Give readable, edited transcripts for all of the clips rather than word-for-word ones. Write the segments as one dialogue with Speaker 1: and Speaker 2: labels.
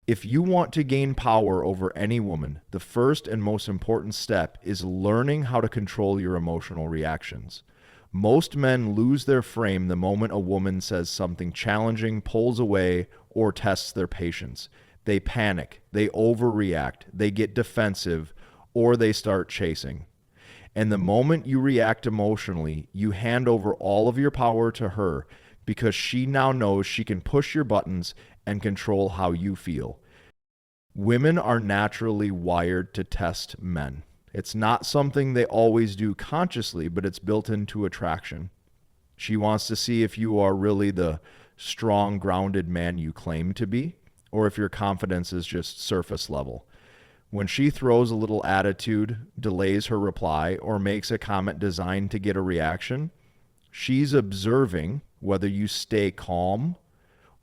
Speaker 1: If you want to gain power over any woman, the first and most important step is learning how to control your emotional reactions. Most men lose their frame the moment a woman says something challenging, pulls away, or tests their patience. They panic, they overreact, they get defensive, or they start chasing. And the moment you react emotionally, you hand over all of your power to her because she now knows she can push your buttons and control how you feel. Women are naturally wired to test men. It's not something they always do consciously, but it's built into attraction. She wants to see if you are really the strong, grounded man you claim to be, or if your confidence is just surface level. When she throws a little attitude, delays her reply, or makes a comment designed to get a reaction, she's observing whether you stay calm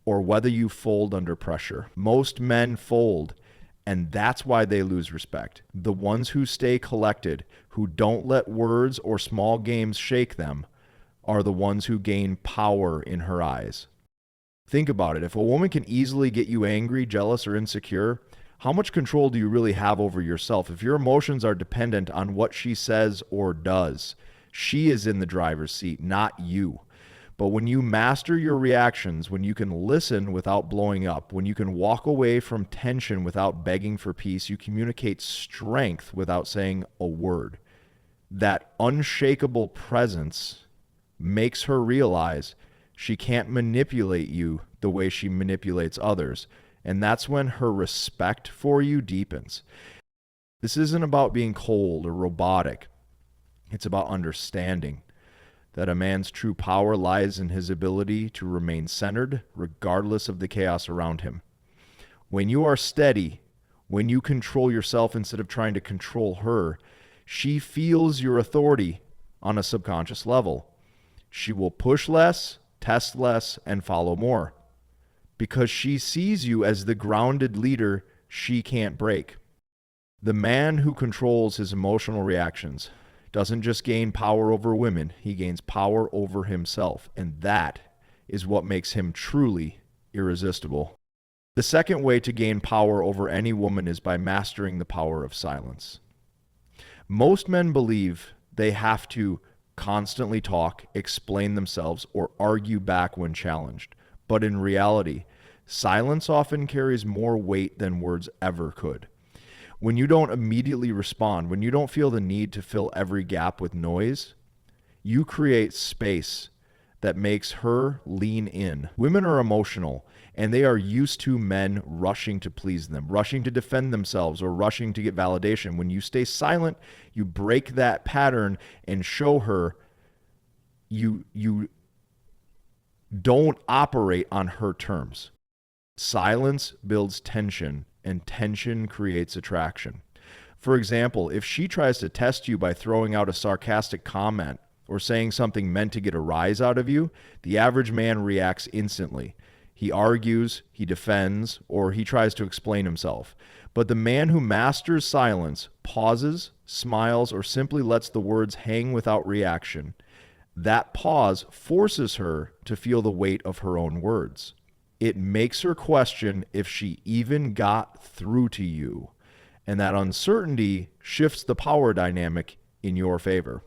Speaker 1: or whether you fold under pressure. Most men fold, and that's why they lose respect. The ones who stay collected, who don't let words or small games shake them, are the ones who gain power in her eyes. Think about it. If a woman can easily get you angry, jealous, or insecure, how much control do you really have over yourself? If your emotions are dependent on what she says or does, she is in the driver's seat, not you. But when you master your reactions, when you can listen without blowing up, when you can walk away from tension without begging for peace, you communicate strength without saying a word. That unshakable presence makes her realize she can't manipulate you the way she manipulates others. And that's when her respect for you deepens. This isn't about being cold or robotic. It's about understanding that a man's true power lies in his ability to remain centered regardless of the chaos around him. When you are steady, when you control yourself instead of trying to control her, she feels your authority on a subconscious level. She will push less, test less, and follow more because she sees you as the grounded leader she can't break. The man who controls his emotional reactions doesn't just gain power over women, he gains power over himself, and that is what makes him truly irresistible. The second way to gain power over any woman is by mastering the power of silence. Most men believe they have to constantly talk, explain themselves, or argue back when challenged. But in reality, silence often carries more weight than words ever could. When you don't immediately respond, when you don't feel the need to fill every gap with noise, you create space that makes her lean in. Women are emotional, and they are used to men rushing to please them, rushing to defend themselves, or rushing to get validation. When you stay silent, you break that pattern and show her you don't operate on her terms. Silence builds tension, and tension creates attraction. For example, if she tries to test you by throwing out a sarcastic comment or saying something meant to get a rise out of you, the average man reacts instantly. He argues, he defends, or he tries to explain himself. But the man who masters silence pauses, smiles, or simply lets the words hang without reaction. That pause forces her to feel the weight of her own words. It makes her question if she even got through to you. And that uncertainty shifts the power dynamic in your favor.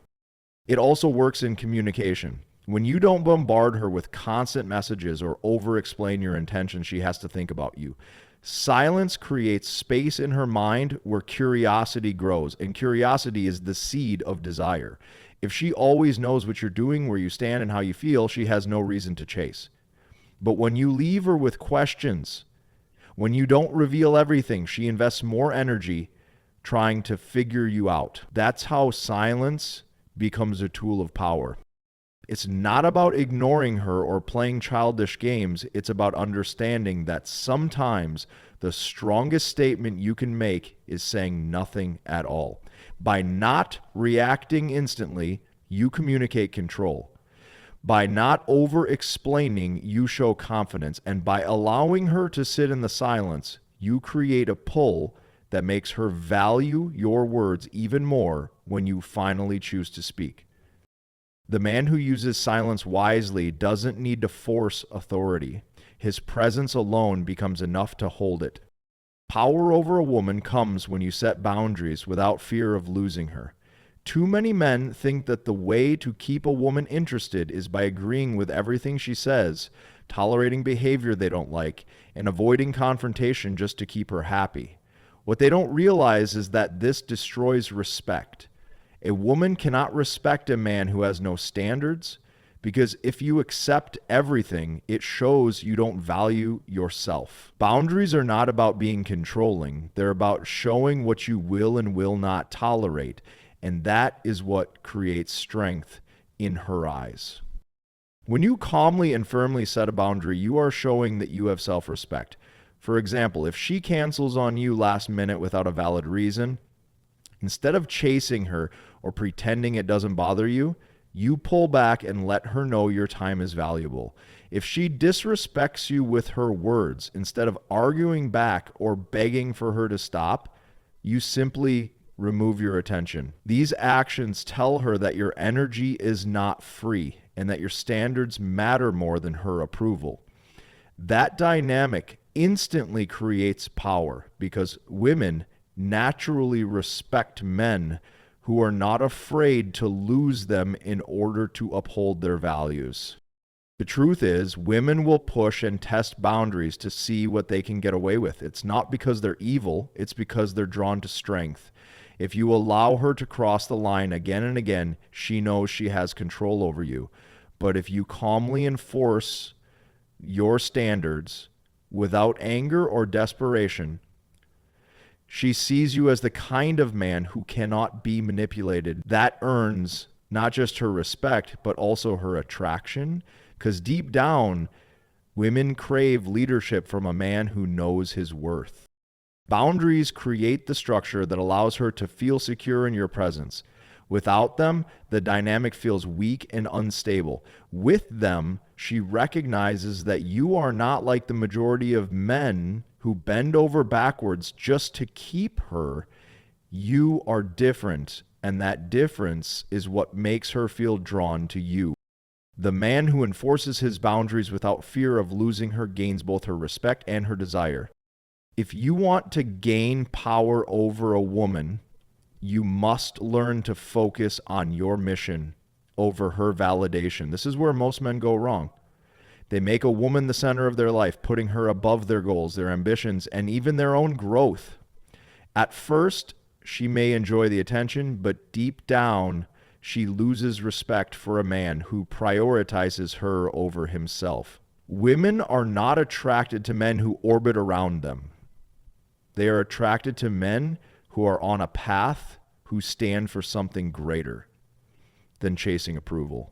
Speaker 1: It also works in communication. When you don't bombard her with constant messages or over-explain your intentions, she has to think about you. Silence creates space in her mind where curiosity grows, and curiosity is the seed of desire. If she always knows what you're doing, where you stand, and how you feel, she has no reason to chase. But when you leave her with questions, when you don't reveal everything, she invests more energy trying to figure you out. That's how silence becomes a tool of power. It's not about ignoring her or playing childish games. It's about understanding that sometimes the strongest statement you can make is saying nothing at all. By not reacting instantly, you communicate control. By not over-explaining, you show confidence. And by allowing her to sit in the silence, you create a pull that makes her value your words even more when you finally choose to speak. The man who uses silence wisely doesn't need to force authority. His presence alone becomes enough to hold it. Power over a woman comes when you set boundaries without fear of losing her. Too many men think that the way to keep a woman interested is by agreeing with everything she says, tolerating behavior they don't like, and avoiding confrontation just to keep her happy. What they don't realize is that this destroys respect. A woman cannot respect a man who has no standards, because if you accept everything, it shows you don't value yourself. Boundaries are not about being controlling. They're about showing what you will and will not tolerate. And that is what creates strength in her eyes. When you calmly and firmly set a boundary, you are showing that you have self-respect. For example, if she cancels on you last minute without a valid reason, instead of chasing her or pretending it doesn't bother you, you pull back and let her know your time is valuable. If she disrespects you with her words, instead of arguing back or begging for her to stop, you simply remove your attention. These actions tell her that your energy is not free and that your standards matter more than her approval. That dynamic instantly creates power because women naturally respect men who are not afraid to lose them in order to uphold their values. The truth is, women will push and test boundaries to see what they can get away with. It's not because they're evil, it's because they're drawn to strength. If you allow her to cross the line again and again, she knows she has control over you. But if you calmly enforce your standards without anger or desperation, she sees you as the kind of man who cannot be manipulated. That earns not just her respect, but also her attraction. Because deep down, women crave leadership from a man who knows his worth. Boundaries create the structure that allows her to feel secure in your presence. Without them, the dynamic feels weak and unstable. With them, she recognizes that you are not like the majority of men who bend over backwards just to keep her. You are different, and that difference is what makes her feel drawn to you. The man who enforces his boundaries without fear of losing her gains both her respect and her desire. If you want to gain power over a woman, you must learn to focus on your mission over her validation. This is where most men go wrong. They make a woman the center of their life, putting her above their goals, their ambitions, and even their own growth. At first, she may enjoy the attention, but deep down, she loses respect for a man who prioritizes her over himself. Women are not attracted to men who orbit around them. They are attracted to men who are on a path, who stand for something greater than chasing approval.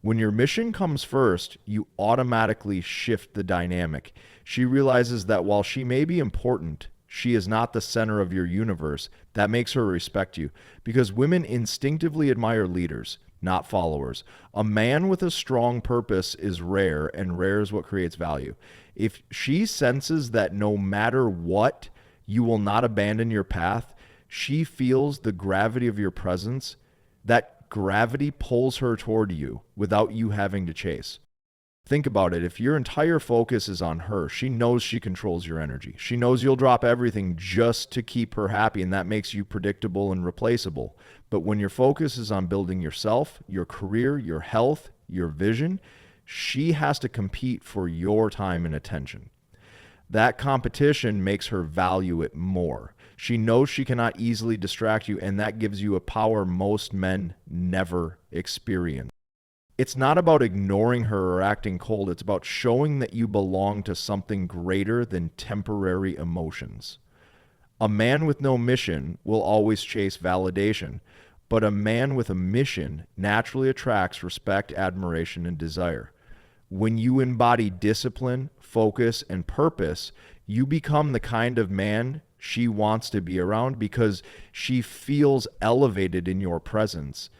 Speaker 1: When your mission comes first, you automatically shift the dynamic. She realizes that while she may be important, she is not the center of your universe. That makes her respect you, because women instinctively admire leaders, not followers. A man with a strong purpose is rare, and rare is what creates value. If she senses that no matter what, you will not abandon your path, she feels the gravity of your presence. That gravity pulls her toward you without you having to chase. Think about it. If your entire focus is on her, she knows she controls your energy. She knows you'll drop everything just to keep her happy, and that makes you predictable and replaceable. But when your focus is on building yourself, your career, your health, your vision, she has to compete for your time and attention. That competition makes her value it more. She knows she cannot easily distract you, and that gives you a power most men never experience. It's not about ignoring her or acting cold. It's about showing that you belong to something greater than temporary emotions. A man with no mission will always chase validation, but a man with a mission naturally attracts respect, admiration, and desire. When you embody discipline, focus, and purpose, you become the kind of man she wants to be around because she feels elevated in your presence.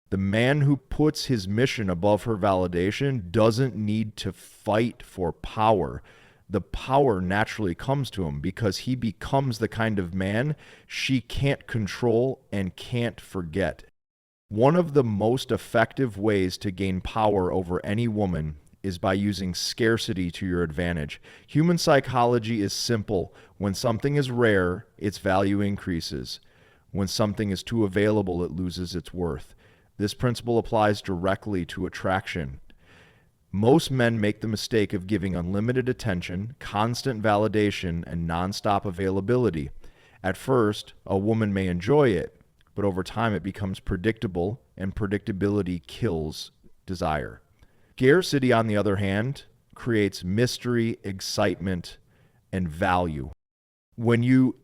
Speaker 1: The man who puts his mission above her validation doesn't need to fight for power. The power naturally comes to him because he becomes the kind of man she can't control and can't forget. One of the most effective ways to gain power over any woman is by using scarcity to your advantage. Human psychology is simple. When something is rare, its value increases. When something is too available, it loses its worth. This principle applies directly to attraction. Most men make the mistake of giving unlimited attention, constant validation, and nonstop availability. At first, a woman may enjoy it, but over time it becomes predictable, and predictability kills desire. Scarcity, on the other hand, creates mystery, excitement, and value. When you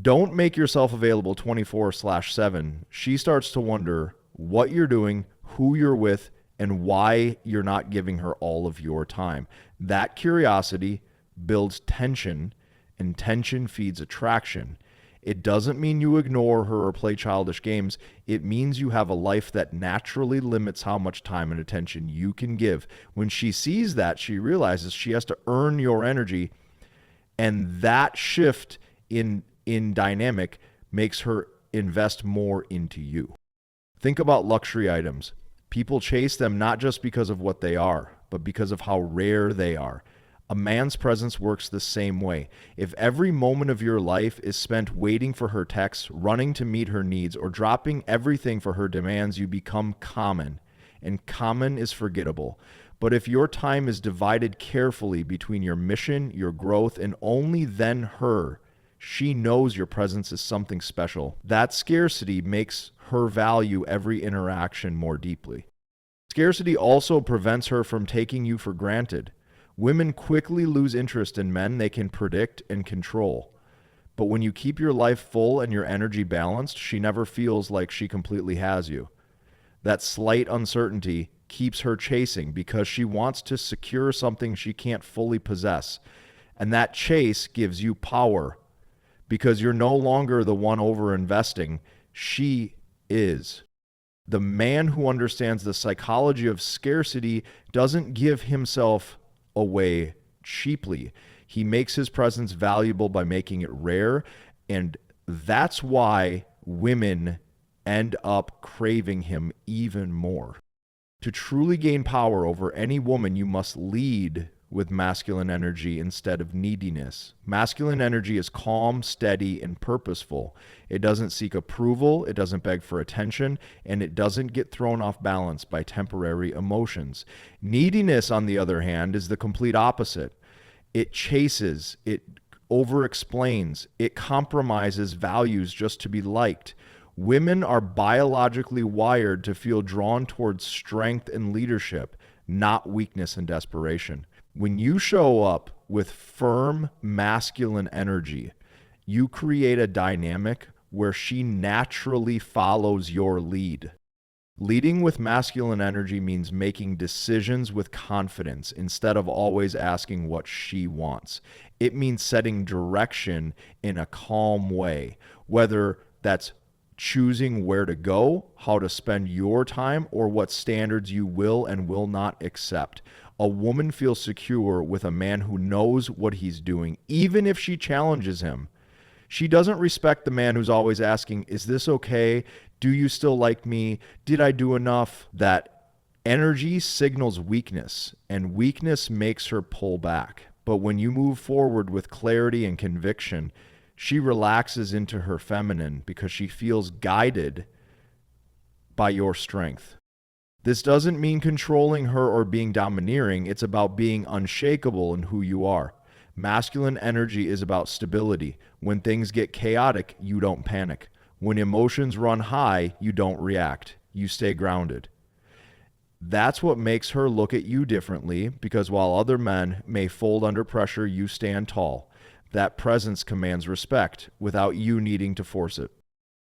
Speaker 1: don't make yourself available 24/7, she starts to wonder what you're doing, who you're with, and why you're not giving her all of your time. That curiosity builds tension, and tension feeds attraction. It doesn't mean you ignore her or play childish games. It means you have a life that naturally limits how much time and attention you can give. When she sees that, she realizes she has to earn your energy, and that shift in dynamic makes her invest more into you. Think about luxury items. People chase them not just because of what they are, but because of how rare they are. A man's presence works the same way. If every moment of your life is spent waiting for her texts, running to meet her needs, or dropping everything for her demands, you become common. And common is forgettable. But if your time is divided carefully between your mission, your growth, and only then her, she knows your presence is something special. That scarcity makes her value every interaction more deeply. Scarcity also prevents her from taking you for granted. Women quickly lose interest in men they can predict and control. But when you keep your life full and your energy balanced, she never feels like she completely has you. That slight uncertainty keeps her chasing because she wants to secure something she can't fully possess. And that chase gives you power because you're no longer the one over-investing. She is. The man who understands the psychology of scarcity doesn't give himself away cheaply. He makes his presence valuable by making it rare, and that's why women end up craving him even more. To truly gain power over any woman, you must lead with masculine energy instead of neediness. Masculine energy is calm, steady, and purposeful. It doesn't seek approval, it doesn't beg for attention, and it doesn't get thrown off balance by temporary emotions. Neediness, on the other hand, is the complete opposite. It chases, it over-explains, it compromises values just to be liked. Women are biologically wired to feel drawn towards strength and leadership, not weakness and desperation. When you show up with firm masculine energy, you create a dynamic where she naturally follows your lead. Leading with masculine energy means making decisions with confidence instead of always asking what she wants. It means setting direction in a calm way, whether that's choosing where to go, how to spend your time, or what standards you will and will not accept. A woman feels secure with a man who knows what he's doing, even if she challenges him. She doesn't respect the man who's always asking, is this okay? Do you still like me? Did I do enough? That energy signals weakness, and weakness makes her pull back. But when you move forward with clarity and conviction, she relaxes into her feminine because she feels guided by your strength. This doesn't mean controlling her or being domineering. It's about being unshakable in who you are. Masculine energy is about stability. When things get chaotic, you don't panic. When emotions run high, you don't react. You stay grounded. That's what makes her look at you differently, because while other men may fold under pressure, you stand tall. That presence commands respect without you needing to force it.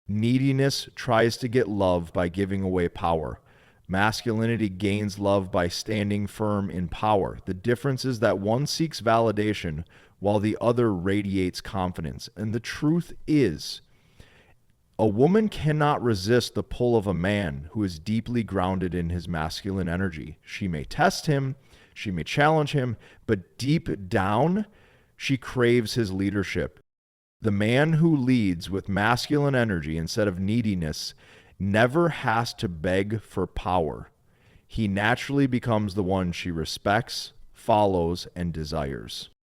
Speaker 1: Neediness tries to get love by giving away power. Masculinity gains love by standing firm in power. The difference is that one seeks validation while the other radiates confidence. And the truth is, a woman cannot resist the pull of a man who is deeply grounded in his masculine energy. She may test him, she may challenge him, but deep down, she craves his leadership. The man who leads with masculine energy instead of neediness never has to beg for power. he naturally becomes the one she respects, follows, and desires.